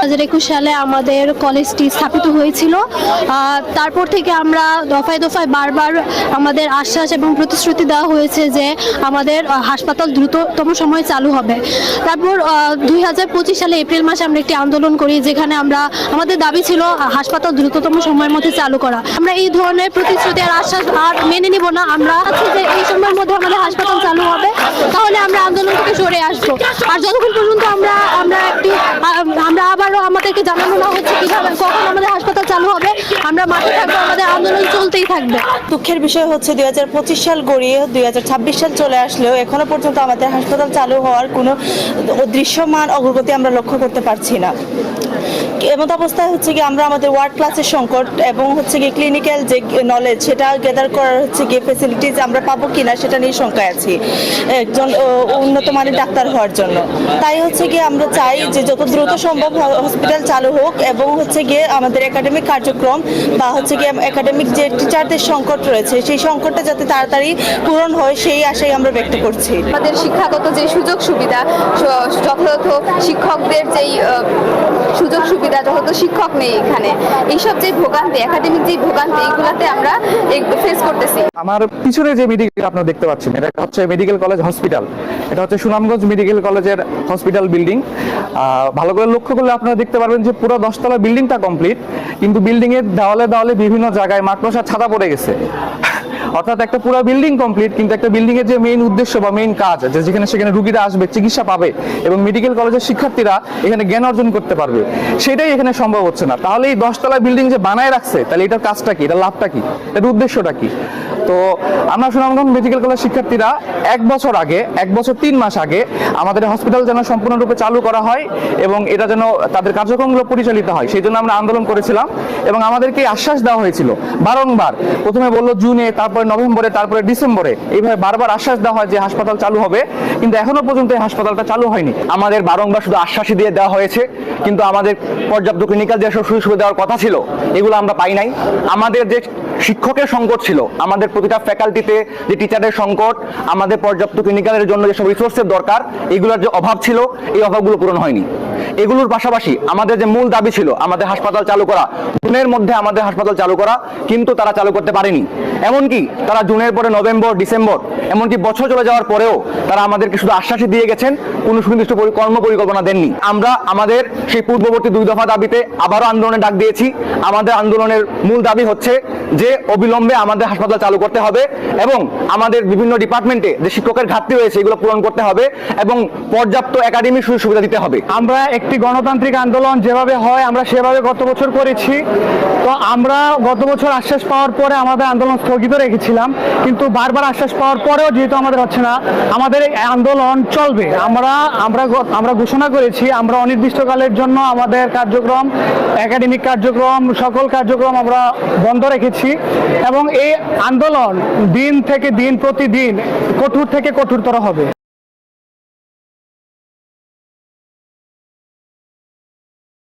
2021 সালে আমাদের কলেজটি স্থাপিত হয়েছিল। তারপর থেকে আমরা দফায় দফায় বারবার আমাদের আশ্বাস এবং প্রতিশ্রুতি দেওয়া হয়েছে যে আমাদের হাসপাতাল দ্রুততম সময়ে চালু হবে। তারপর 2025 সালে এপ্রিল মাসে আমরা একটি আন্দোলন করি, যেখানে আমাদের দাবি ছিল হাসপাতাল দ্রুততম সময়ের মধ্যে চালু করা। আমরা এই ধরনের প্রতিশ্রুতি আর আশ্বাস আর মেনে নিব না। আমরা আছি যে এই সময়ের মধ্যে আমাদের হাসপাতাল চালু হবে, তাহলে আমরা আন্দোলন থেকে সরে আসবো। আর যতক্ষণ পর্যন্ত আমরা আবারও আমাদেরকে জানানো না হচ্ছে কিভাবে কখন আমাদের হাসপাতাল চালু হবে, আমরা মাঠে থাকবো, আমাদের আন্দোলন চলতেই থাকবে। দুঃখের বিষয় হচ্ছে 2025 সাল গড়িয়ে 2026 সাল চলে আসলেও এখনো পর্যন্ত আমাদের হাসপাতাল চালু হওয়ার কোনো দৃশ্যমান অগ্রগতি আমরা লক্ষ্য করতে পারছি না। এমত অবস্থায় হচ্ছে কি আমরা আমাদের ওয়ার্ড ক্লাসের সংকট এবং হচ্ছে কি ক্লিনিক্যাল যে নলেজ সেটা গ্যাদার করার হচ্ছে কি ফেসিলিটিস আমরা পাবো কিনা সেটা নিয়ে শঙ্কায় আছি একজন উন্নত মানের ডাক্তার হওয়ার জন্য। তাই হচ্ছে গিয়ে আমরা চাই যে যত দ্রুত সম্ভব হসপিটাল চালু হোক এবং হচ্ছে গিয়ে আমাদের একাডেমিক কার্যক্রম বা হচ্ছে গিয়ে একাডেমিক যে টিচারদের সংকট রয়েছে সেই সংকটটা যাতে তাড়াতাড়ি পূরণ হয় সেই আশাই আমরা ব্যক্ত করছি। আমাদের শিক্ষাগত যে সুযোগ সুবিধা, যথাযথ শিক্ষকদের যেই সুযোগ সুবিধা, যথাযথ শিক্ষক নেই এখানে, এইসব যে ভোগান্তি, একাডেমিক যে ভোগান্তি, এইগুলাতে আমরা ফেস করতেছি। আমার পিছনে যে মেডিকেল আপনারা দেখতে পাচ্ছেন, এটা হচ্ছে মেডিকেল কলেজ হসপিটাল। এটা হচ্ছে সুনামগঞ্জ মেডিকেল কলেজের হসপিটাল বিল্ডিং। ভালো করে লক্ষ্য করলে আপনারা দেখতে পারবেন যে পুরো 10তলা বিল্ডিংটা কমপ্লিট, কিন্তু বিল্ডিং এর দেওয়ালে দেওয়ালে বিভিন্ন জায়গায় মাকড়সার ছাতা পড়ে গেছে। অর্থাৎ একটা পুরো বিল্ডিং কমপ্লিট, কিন্তু একটা বিল্ডিং এর যে মেইন উদ্দেশ্য বা মেইন কাজ, যে যেখানে সেখানে রোগীরা আসবে, চিকিৎসা পাবে এবং মেডিকেল কলেজের শিক্ষার্থীরা এখানে জ্ঞান অর্জন করতে পারবে, সেটাই এখানে সম্ভব হচ্ছে না। তাহলে এই 10তলা বিল্ডিং যে বানায় রাখছে, তাহলে এটার কাজটা কি, এটার লাভটা কি, এটার উদ্দেশ্যটা কি? তো আমরা সুনামগঞ্জ মেডিকেল কলেজ শিক্ষার্থীরা 1 বছর 3 মাস আগে আমাদের হসপিটাল যেন সম্পূর্ণরূপে চালু করা হয় এবং এটা যেন তাদের কার্যক্রমগুলো পরিচালিত হয়, সেই জন্য আমরা আন্দোলন করেছিলাম এবং আমাদেরকে আশ্বাস দেওয়া হয়েছিল বারংবার। প্রথমে বললো জুনে, তারপরে নভেম্বরে, তারপরে ডিসেম্বরে, এইভাবে বারবার আশ্বাস দেওয়া হয় যে হাসপাতাল চালু হবে, কিন্তু এখনো পর্যন্ত এই হাসপাতালটা চালু হয়নি। আমাদের বারংবার শুধু আশ্বাসই দিয়ে দেওয়া হয়েছে, কিন্তু আমাদের পর্যাপ্ত ক্লিনিক্যাল যে সুযোগ সুবিধা দেওয়ার কথা ছিল এগুলো আমরা পাই নাই। আমাদের যে শিক্ষকের সংকট ছিল, আমাদের প্রতিটা ফ্যাকাল্টিতে যে টিচারের সংকট, আমাদের পর্যাপ্ত ক্লিনিক্যালের জন্য যেসব রিসোর্সের দরকার, এগুলোর যে অভাব ছিল, এই অভাবগুলো পূরণ হয়নি। এগুলোর পাশাপাশি আমাদের যে মূল দাবি ছিল আমাদের হাসপাতাল চালু করা, জুনের মধ্যে আমাদের হাসপাতাল চালু করা, কিন্তু তারা চালু করতে পারেনি। এমনকি তারা জুনের পরে নভেম্বর, ডিসেম্বর, এমনকি বছর চলে যাওয়ার পরেও তারা আমাদেরকে শুধু আশ্বাসই দিয়ে গেছেন, কোনো সুনির্দিষ্ট কর্ম পরিকল্পনা দেননি। আমরা আমাদের সেই পূর্ববর্তী 2 দফা দাবিতে আবারও আন্দোলনের ডাক দিয়েছি। আমাদের আন্দোলনের মূল দাবি হচ্ছে যে অবিলম্বে আমাদের হাসপাতাল চালু করতে হবে এবং আমাদের বিভিন্ন ডিপার্টমেন্টে যে শিক্ষকের ঘাটতি রয়েছে এগুলো পূরণ করতে হবে এবং পর্যাপ্ত একাডেমিক সুযোগ সুবিধা দিতে হবে। আমরা একটি গণতান্ত্রিক আন্দোলন যেভাবে হয় আমরা সেভাবে গত বছর করেছি। তো আমরা গত বছর আশ্বাস পাওয়ার পরে আমাদের আন্দোলন স্থগিত রেখেছিলাম, কিন্তু বারবার আশ্বাস পাওয়ার পরেও যেহেতু আমাদের হচ্ছে না, আমাদের এই আন্দোলন চলবে। আমরা ঘোষণা করেছি আমরা অনির্দিষ্টকালের জন্য আমাদের কার্যক্রম, একাডেমিক কার্যক্রম, সকল কার্যক্রম আমরা বন্ধ রেখেছি এবং এই আন্দোলন দিন থেকে দিন প্রতিদিন কঠোর থেকে কঠোরতর হবে।